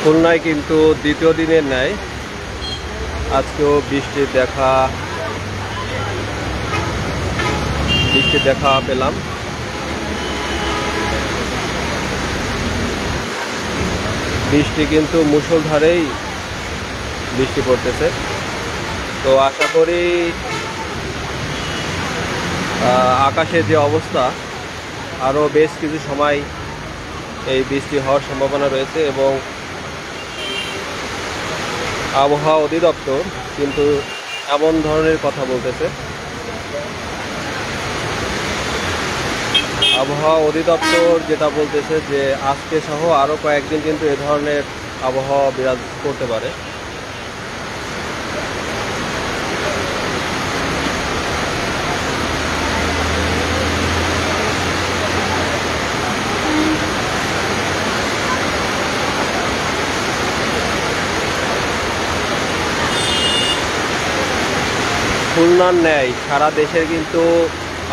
খুলনায় কিন্তু দ্বিতীয় দিনের ন্যায় আজকেও বৃষ্টির দেখা পেলাম। বৃষ্টি কিন্তু মুষলধারেই বৃষ্টি পড়তেছে। তো আশা করি আকাশের যে অবস্থা আরও বেশ কিছু সময় এই বৃষ্টি হওয়ার সম্ভাবনা রয়েছে এবং আবহাওয়া অধিদপ্তর কিন্তু এমন ধরনের কথা বলতেছে। আবহাওয়া অধিদপ্তর যেটা বলতেছে যে আজকে সহ আরও কয়েকদিন কিন্তু এ ধরনের আবহাওয়া বিরাজ করতে পারে। খুলনার ন্যায় সারা দেশের কিন্তু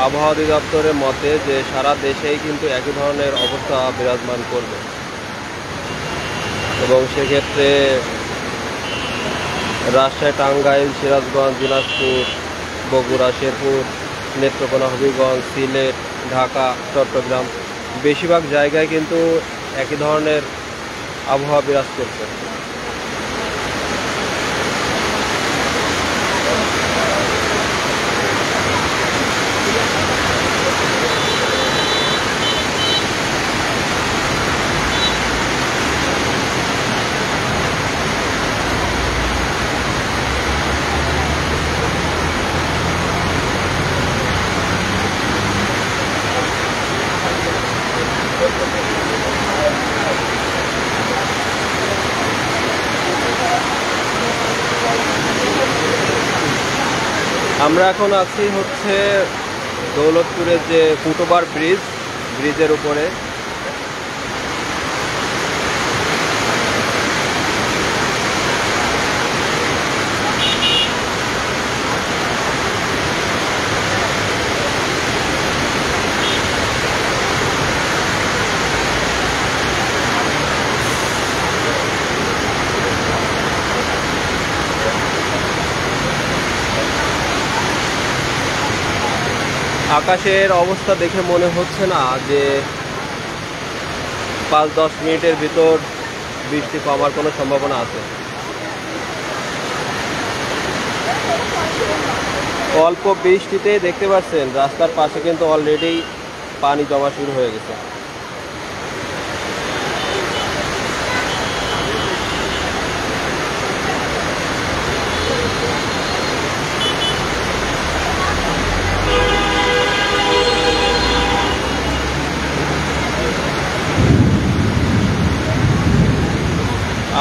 আবহাওয়া অধিদপ্তরের মতে যে সারা দেশেই কিন্তু একই ধরনের অবস্থা বিরাজমান করবে এবং সেক্ষেত্রে রাজশাহী, টাঙ্গাইল, সিরাজগঞ্জ, দিনাজপুর, বগুড়া, শেরপুর, নেত্রকোনা, হবিগঞ্জ, সিলেট, ঢাকা, চট্টগ্রাম বেশিরভাগ জায়গায় কিন্তু একই ধরনের আবহাওয়া বিরাজ করছে। আমরা এখন আছি হচ্ছে দৌলতপুরের যে ফুটওভার ব্রিজের উপরে। আকাশের অবস্থা দেখে মনে হচ্ছে না যে 5-10 মিনিটের ভিতর বৃষ্টি কমার কোনো সম্ভাবনা আছে। অল্প বৃষ্টিতে দেখতে পাচ্ছেন রাস্তার পাশে কিন্তু অলরেডি পানি জমা শুরু হয়ে গেছে।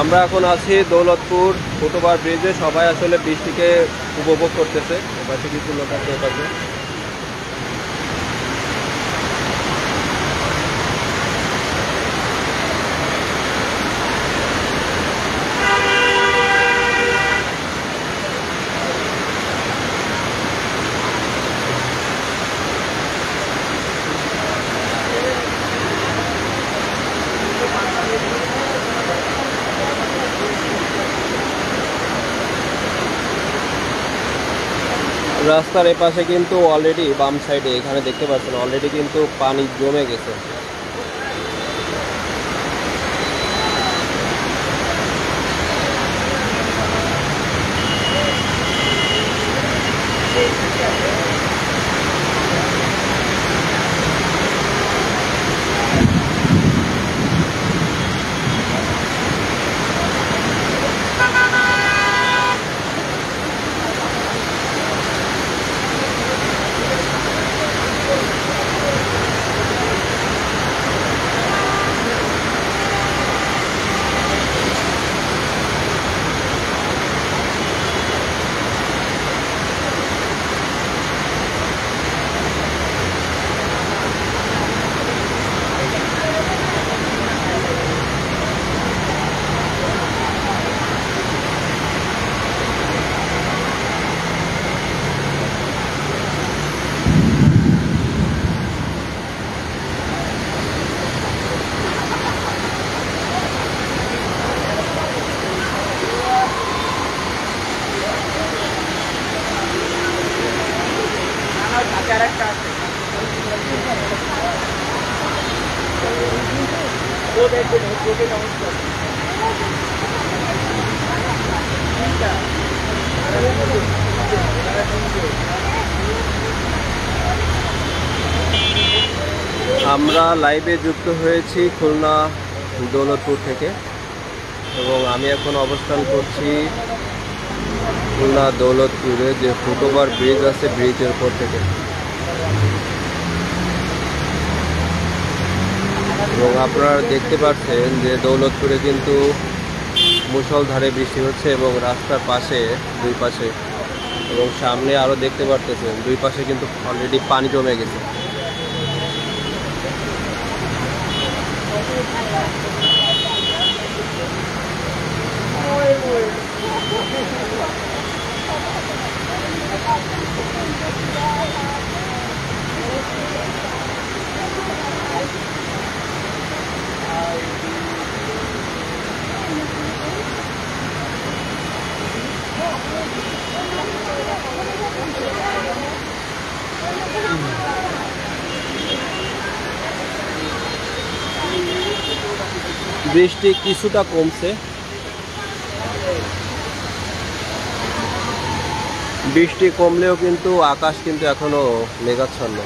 আমরা এখন আছি দৌলতপুর ফুটওভার ব্রিজে। সবাই আসলে বৃষ্টিকে উপভোগ করতেছে। এপাশে কিছু লোক আছে, এপাশে রাস্তার এপাশে কিন্তু অলরেডি বাম সাইডে এখানে দেখতে পাচ্ছেন অলরেডি কিন্তু পানি জমে গেছে। আমরা লাইভে যুক্ত হয়েছি খুলনা দৌলতপুর থেকে এবং আমি এখন অবস্থান করছি খুলনা দৌলতপুরে যে ফুটওভার ব্রিজ আছে ব্রিজের উপর থেকে এবং আপনারা দেখতে পাচ্ছেন যে দৌলতপুরে কিন্তু মুষলধারে বৃষ্টি হচ্ছে এবং রাস্তার পাশে দুই পাশে এবং সামনে আরও দেখতে পারতেছেন দুই পাশে কিন্তু অলরেডি পানি জমে গেছে। বৃষ্টি কিছুটা কমছে, বৃষ্টি কমলেও কিন্তু আকাশ কিন্তু এখনো মেঘাচ্ছন্ন।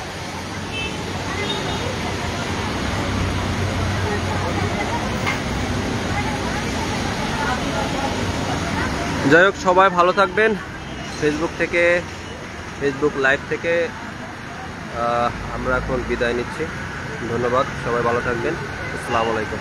যাই হোক, সবাই ভালো থাকবেন। ফেসবুক লাইভ থেকে আমরা এখন বিদায় নিচ্ছি। ধন্যবাদ, সবাই ভালো থাকবেন। আসসালামু আলাইকুম।